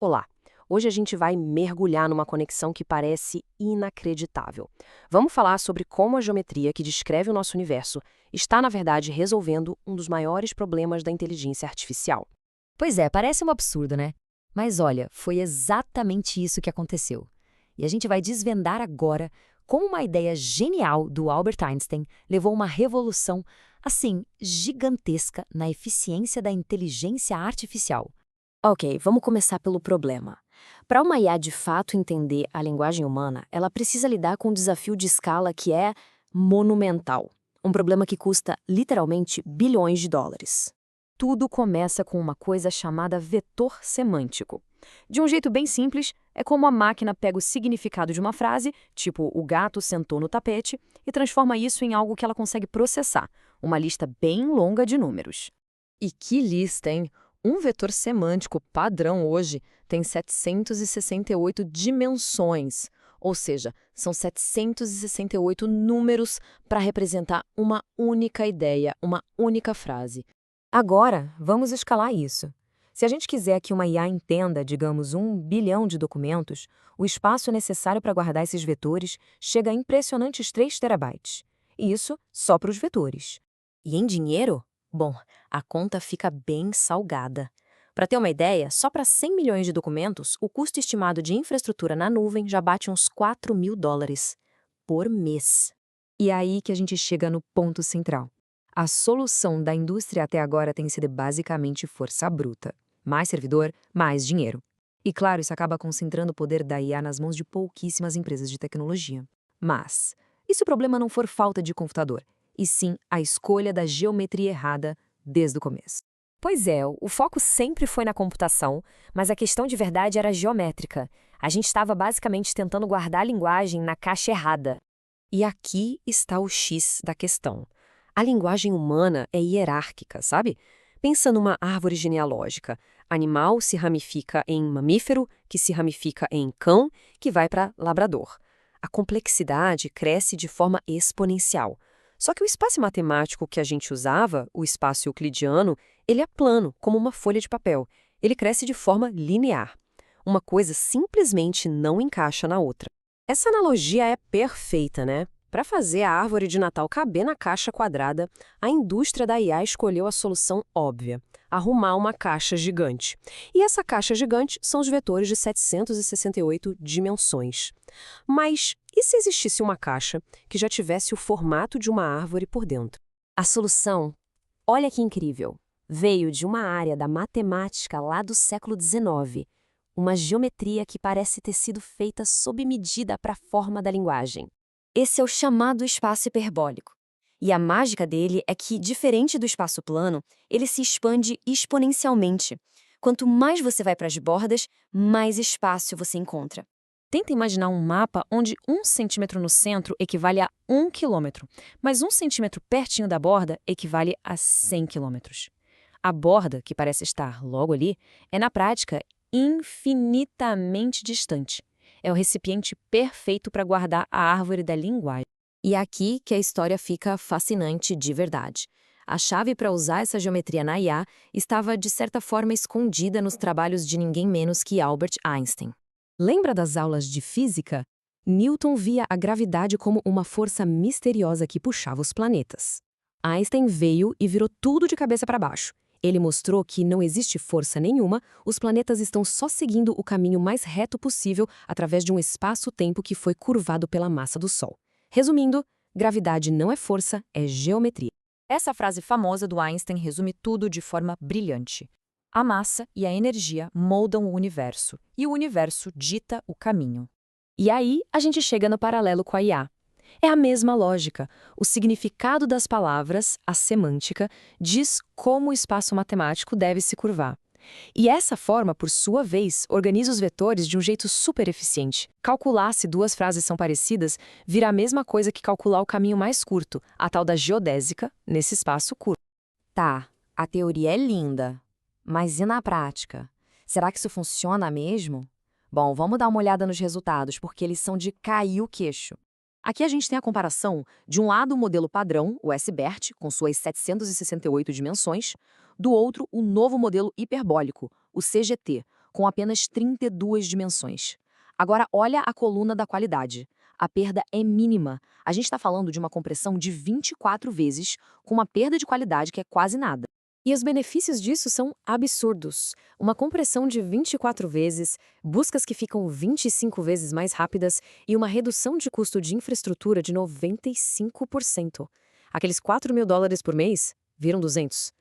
Olá! Hoje a gente vai mergulhar numa conexão que parece inacreditável. Vamos falar sobre como a geometria que descreve o nosso universo está, na verdade, resolvendo um dos maiores problemas da inteligência artificial. Pois é, parece um absurdo, né? Mas olha, foi exatamente isso que aconteceu. E a gente vai desvendar agora como uma ideia genial do Albert Einstein levou uma revolução, assim, gigantesca na eficiência da inteligência artificial. Ok, vamos começar pelo problema. Para uma IA de fato entender a linguagem humana, ela precisa lidar com um desafio de escala que é monumental. Um problema que custa literalmente bilhões de dólares. Tudo começa com uma coisa chamada vetor semântico. De um jeito bem simples, é como a máquina pega o significado de uma frase, tipo o gato sentou no tapete, e transforma isso em algo que ela consegue processar, uma lista bem longa de números. E que lista, hein? Um vetor semântico padrão hoje tem 768 dimensões, ou seja, são 768 números para representar uma única ideia, uma única frase. Agora, vamos escalar isso. Se a gente quiser que uma IA entenda, digamos, 1 bilhão de documentos, o espaço necessário para guardar esses vetores chega a impressionantes 3 terabytes. E isso só para os vetores. E em dinheiro? Bom, a conta fica bem salgada. Para ter uma ideia, só para 100 milhões de documentos, o custo estimado de infraestrutura na nuvem já bate uns 4 mil dólares por mês. E é aí que a gente chega no ponto central. A solução da indústria até agora tem sido basicamente força bruta. Mais servidor, mais dinheiro. E claro, isso acaba concentrando o poder da IA nas mãos de pouquíssimas empresas de tecnologia. Mas, e se o problema não for falta de computador, e sim a escolha da geometria errada desde o começo? Pois é, o foco sempre foi na computação, mas a questão de verdade era geométrica. A gente estava basicamente tentando guardar a linguagem na caixa errada. E aqui está o X da questão. A linguagem humana é hierárquica, sabe? Pensa numa árvore genealógica. Animal se ramifica em mamífero, que se ramifica em cão, que vai para labrador. A complexidade cresce de forma exponencial. Só que o espaço matemático que a gente usava, o espaço euclidiano, ele é plano, como uma folha de papel. Ele cresce de forma linear. Uma coisa simplesmente não encaixa na outra. Essa analogia é perfeita, né? Para fazer a árvore de Natal caber na caixa quadrada, a indústria da IA escolheu a solução óbvia: arrumar uma caixa gigante. E essa caixa gigante são os vetores de 768 dimensões. Mas e se existisse uma caixa que já tivesse o formato de uma árvore por dentro? A solução, olha que incrível, veio de uma área da matemática lá do século XIX, uma geometria que parece ter sido feita sob medida para a forma da linguagem. Esse é o chamado espaço hiperbólico. E a mágica dele é que, diferente do espaço plano, ele se expande exponencialmente. Quanto mais você vai para as bordas, mais espaço você encontra. Tenta imaginar um mapa onde 1 centímetro no centro equivale a 1 quilômetro, mas 1 centímetro pertinho da borda equivale a 100 quilômetros. A borda, que parece estar logo ali, é na prática infinitamente distante. É o recipiente perfeito para guardar a árvore da linguagem. E é aqui que a história fica fascinante de verdade. A chave para usar essa geometria na IA estava, de certa forma, escondida nos trabalhos de ninguém menos que Albert Einstein. Lembra das aulas de física? Newton via a gravidade como uma força misteriosa que puxava os planetas. Einstein veio e virou tudo de cabeça para baixo. Ele mostrou que não existe força nenhuma, os planetas estão só seguindo o caminho mais reto possível através de um espaço-tempo que foi curvado pela massa do Sol. Resumindo, gravidade não é força, é geometria. Essa frase famosa do Einstein resume tudo de forma brilhante. A massa e a energia moldam o universo, e o universo dita o caminho. E aí, a gente chega no paralelo com a IA. É a mesma lógica. O significado das palavras, a semântica, diz como o espaço matemático deve se curvar. E essa forma, por sua vez, organiza os vetores de um jeito super eficiente. Calcular se duas frases são parecidas vira a mesma coisa que calcular o caminho mais curto, a tal da geodésica, nesse espaço curto. Tá, a teoria é linda, mas e na prática? Será que isso funciona mesmo? Bom, vamos dar uma olhada nos resultados, porque eles são de cair o queixo. Aqui a gente tem a comparação de um lado o modelo padrão, o S-BERT, com suas 768 dimensões, do outro o novo modelo hiperbólico, o CGT, com apenas 32 dimensões. Agora olha a coluna da qualidade. A perda é mínima. A gente está falando de uma compressão de 24 vezes, com uma perda de qualidade que é quase nada. E os benefícios disso são absurdos. Uma compressão de 24 vezes, buscas que ficam 25 vezes mais rápidas e uma redução de custo de infraestrutura de 95%. Aqueles $4.000 por mês viram 200.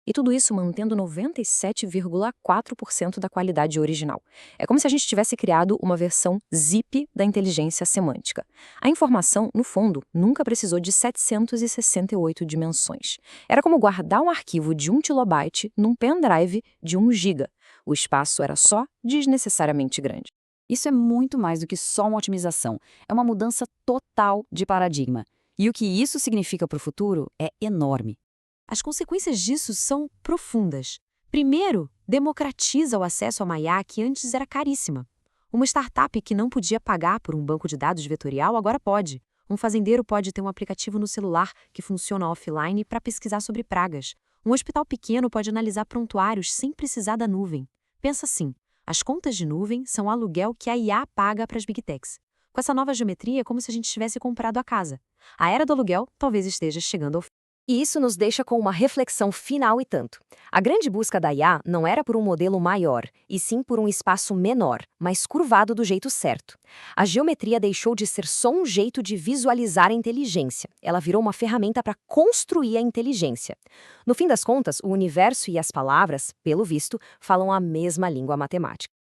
E tudo isso mantendo 97,4% da qualidade original. É como se a gente tivesse criado uma versão zip da inteligência semântica. A informação, no fundo, nunca precisou de 768 dimensões. Era como guardar um arquivo de 1 kilobyte num pendrive de 1 giga. O espaço era só desnecessariamente grande. Isso é muito mais do que só uma otimização. É uma mudança total de paradigma. E o que isso significa para o futuro é enorme. As consequências disso são profundas. Primeiro, democratiza o acesso a uma IA que antes era caríssima. Uma startup que não podia pagar por um banco de dados vetorial agora pode. Um fazendeiro pode ter um aplicativo no celular que funciona offline para pesquisar sobre pragas. Um hospital pequeno pode analisar prontuários sem precisar da nuvem. Pensa assim, as contas de nuvem são o aluguel que a IA paga para as Big Techs. Com essa nova geometria é como se a gente tivesse comprado a casa. A era do aluguel talvez esteja chegando ao fim. E isso nos deixa com uma reflexão final e tanto. A grande busca da IA não era por um modelo maior, e sim por um espaço menor, mas curvado do jeito certo. A geometria deixou de ser só um jeito de visualizar a inteligência. Ela virou uma ferramenta para construir a inteligência. No fim das contas, o universo e as palavras, pelo visto, falam a mesma língua matemática.